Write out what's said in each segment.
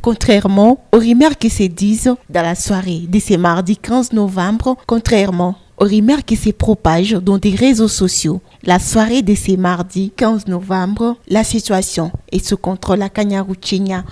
Contrairement aux rumeurs qui se disent dans la soirée de ce mardi 15 novembre, contrairement aux rumeurs qui se propagent dans des réseaux sociaux, la soirée de ce mardi 15 novembre, la situation est sous contrôle à Kanyaruchinya,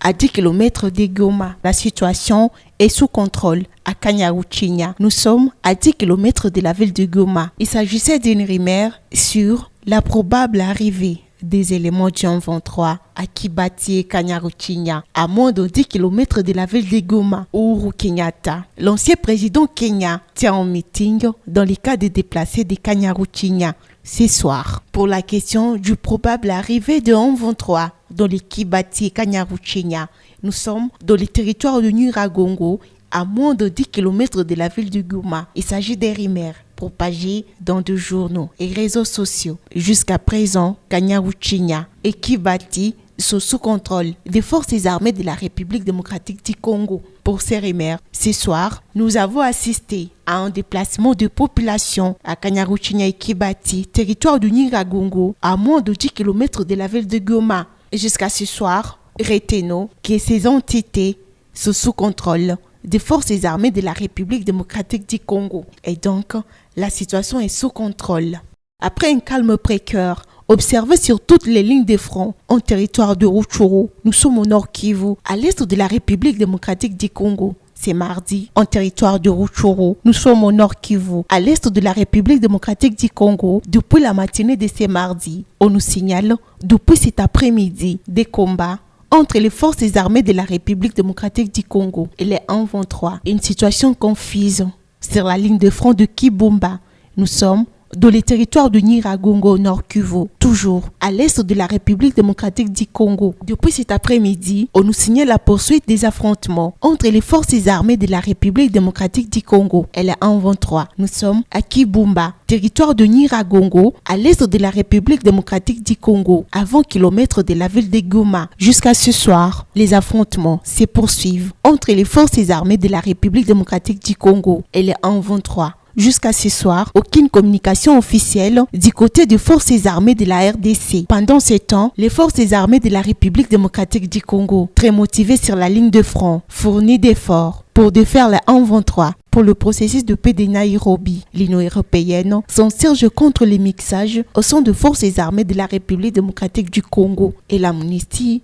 à 10 km de Goma. La situation est sous contrôle à Kanyaruchinya. Nous sommes à 10 km de la ville de Goma. Il s'agissait d'une rumeur sur la probable arrivée des éléments du 23 à Kibati et Kanyaruchinya, à moins de 10 km de la ville de Goma. Uhuru Kenyatta, l'ancien président Kenya, tient un meeting dans le cas des déplacés de Kanyaruchinya ce soir pour la question du probable arrivée de 23 dans les Kibati et Kanyaruchinya. Nous sommes dans le territoire de Nyiragongo, à moins de 10 km de la ville de Goma. Il s'agit des rumeurs propagées dans des journaux et réseaux sociaux. Jusqu'à présent, Kanyaruchinya et Kibati sont sous contrôle des forces armées de la République démocratique du Congo. Pour ces rumeurs, ce soir, nous avons assisté à un déplacement de population à Kanyaruchinya et Kibati, territoire du Nyiragongo, à moins de 10 km de la ville de Goma. Jusqu'à ce soir, retenons que ces entités sont sous contrôle des forces armées de la République démocratique du Congo. Et donc, la situation est sous contrôle. Après un calme précaire, observé sur toutes les lignes de front en territoire de Rutshuru, nous sommes au nord Kivu, à l'est de la République démocratique du Congo. C'est mardi, en territoire de Rutshuru, nous sommes au nord Kivu, à l'est de la République démocratique du Congo. Depuis la matinée de ce mardi, on nous signale, depuis cet après-midi, des combats entre les forces armées de la République démocratique du Congo et les 1-23. Une situation confuse sur la ligne de front de Kibumba. Nous sommes dans les territoires de Nyiragongo au nord Kivu, toujours à l'est de la République démocratique du Congo. Depuis cet après-midi, on nous signale la poursuite des affrontements entre les forces armées de la République démocratique du Congo et les 1-23. Nous sommes à Kibumba, territoire de Nyiragongo, à l'est de la République démocratique du Congo, à 20 km de la ville de Goma. Jusqu'à ce soir, les affrontements se poursuivent entre les forces armées de la République démocratique du Congo et les 1-23. Jusqu'à ce soir, aucune communication officielle du côté des forces armées de la RDC. Pendant ce temps, les forces armées de la République démocratique du Congo, très motivées sur la ligne de front, fournissent d'efforts pour défaire les 1-23 pour le processus de paix de Nairobi. L'Union européenne s'insurge contre les mixages au sein de forces armées de la République démocratique du Congo et l'amnistie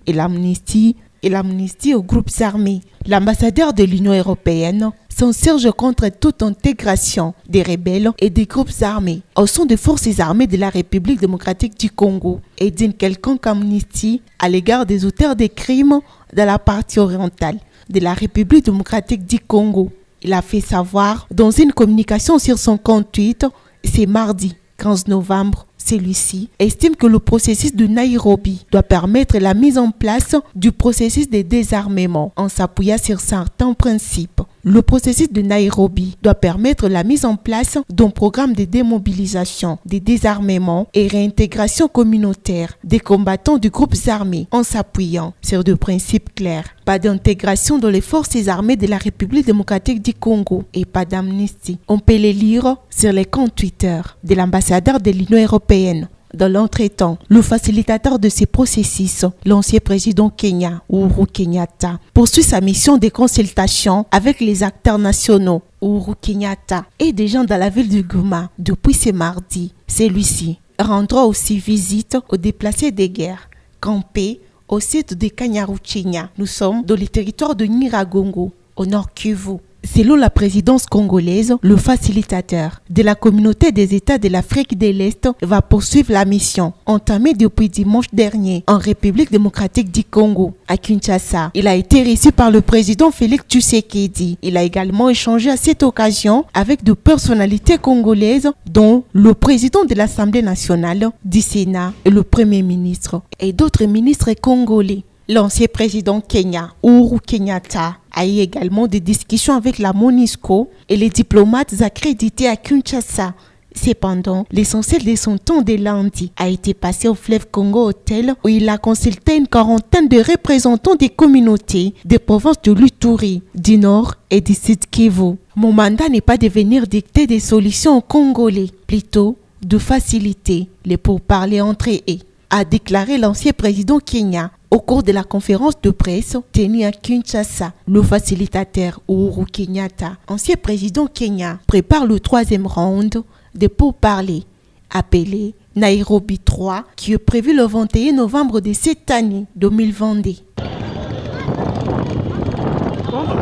aux groupes armés. L'ambassadeur de l'Union européenne s'insurge contre toute intégration des rebelles et des groupes armés au sein des forces armées de la République démocratique du Congo et d'une quelconque amnistie à l'égard des auteurs des crimes dans la partie orientale de la République démocratique du Congo. Il a fait savoir dans une communication sur son compte Twitter, c'est mardi 15 novembre, celui-ci estime que le processus de Nairobi doit permettre la mise en place du processus de désarmement en s'appuyant sur certains principes. Le processus de Nairobi doit permettre la mise en place d'un programme de démobilisation, de désarmement et réintégration communautaire des combattants des groupes armés en s'appuyant sur des principes clairs. Pas d'intégration dans les forces armées de la République démocratique du Congo et pas d'amnistie. On peut les lire sur les comptes Twitter de l'ambassadeur de l'Union européenne. Dans l'entretemps, le facilitateur de ces processus, l'ancien président Kenya, Uhuru Kenyatta, poursuit sa mission de consultation avec les acteurs nationaux. Uhuru Kenyatta est déjà dans la ville de Goma depuis ce mardi. Celui-ci rendra aussi visite aux déplacés de guerre, campés au site de Kanyaruchinya. Nous sommes dans le territoire de Nyiragongo, au nord Kivu. Selon la présidence congolaise, le facilitateur de la communauté des États de l'Afrique de l'Est va poursuivre la mission entamée depuis dimanche dernier en République démocratique du Congo, à Kinshasa. Il a été reçu par le président Félix Tshisekedi. Il a également échangé à cette occasion avec de personnalités congolaises, dont le président de l'Assemblée nationale, du Sénat et le Premier ministre, et d'autres ministres congolais. L'ancien président Kenya, Uhuru Kenyatta, a eu également des discussions avec la MONUSCO et les diplomates accrédités à Kinshasa. Cependant, l'essentiel de son temps de lundi a été passé au fleuve Congo Hotel où il a consulté une quarantaine de représentants des communautés des provinces de l'Ituri, du Nord et du Sud Kivu. Mon mandat n'est pas de venir dicter des solutions aux Congolais, plutôt de faciliter les pourparlers entre eux, a déclaré l'ancien président Kenya, Au cours de la conférence de presse tenue à Kinshasa, le facilitateur Uhuru Kenyatta, ancien président Kenya, prépare le 3e round des pourparlers appelé Nairobi 3 qui est prévu le 21 novembre de cette année 2022.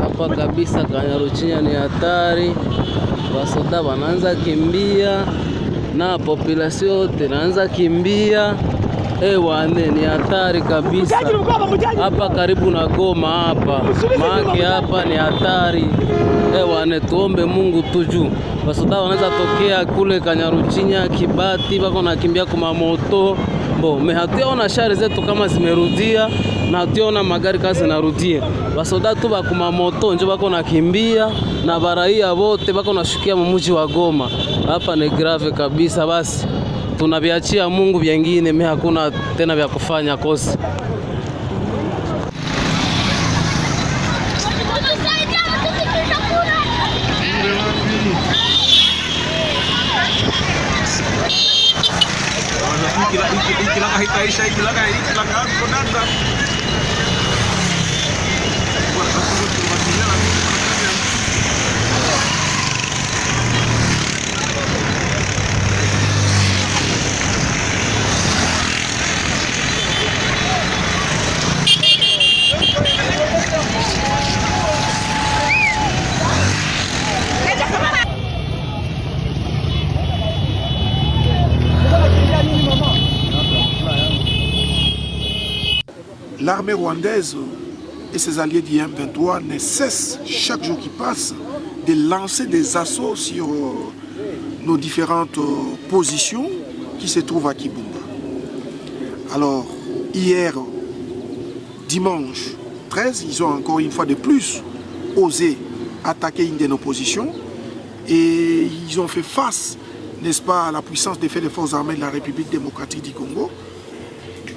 Hapa kabisa Kanyaruchinya ni hatari, wasoda wanaanza kimbia na population yote inaanza kimbia. Wane ni hatari kabisa hapa karibu na Goma hapa, maana hapa ni hatari. Wane tuombe Mungu tuju, wasoda wanaweza tokea kule Kanyaruchinya Kibati, bako nakimbia kwa moto hatuona shari zetu kama zimerudia na hatuona magari kazi narudia. Wasoda tu bakuma moto njo bako nakimbia na baraia wote bako nashukia mji wa Goma. Hapa ni grave kabisa, basi tunaviachia Mungu, vyengine hakuna tena vya kufanya kosi. L'armée rwandaise et ses alliés du M23 ne cessent chaque jour qui passe de lancer des assauts sur nos différentes positions qui se trouvent à Kibumba. Alors, hier, dimanche 13, ils ont encore une fois de plus osé attaquer une de nos positions et ils ont fait face, n'est-ce pas, à la puissance des faits des forces armées de la République démocratique du Congo.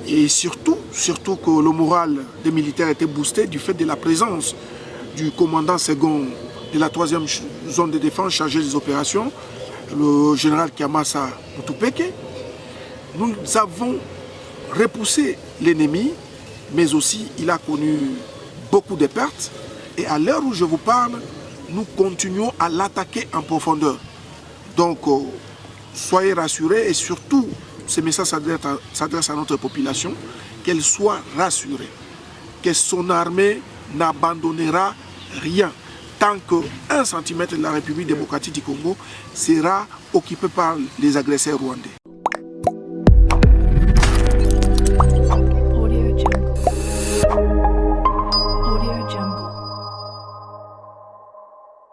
Et surtout que le moral des militaires était boosté du fait de la présence du commandant second de la 3e zone de défense chargé des opérations, le général Kiamasa Mutupeke. Nous avons repoussé l'ennemi, mais aussi il a connu beaucoup de pertes. Et à l'heure où je vous parle, nous continuons à l'attaquer en profondeur. Donc, soyez rassurés et surtout, ce message s'adresse à notre population, qu'elle soit rassurée, que son armée n'abandonnera rien tant qu'1 centimètre de la République démocratique du Congo sera occupé par les agresseurs rwandais.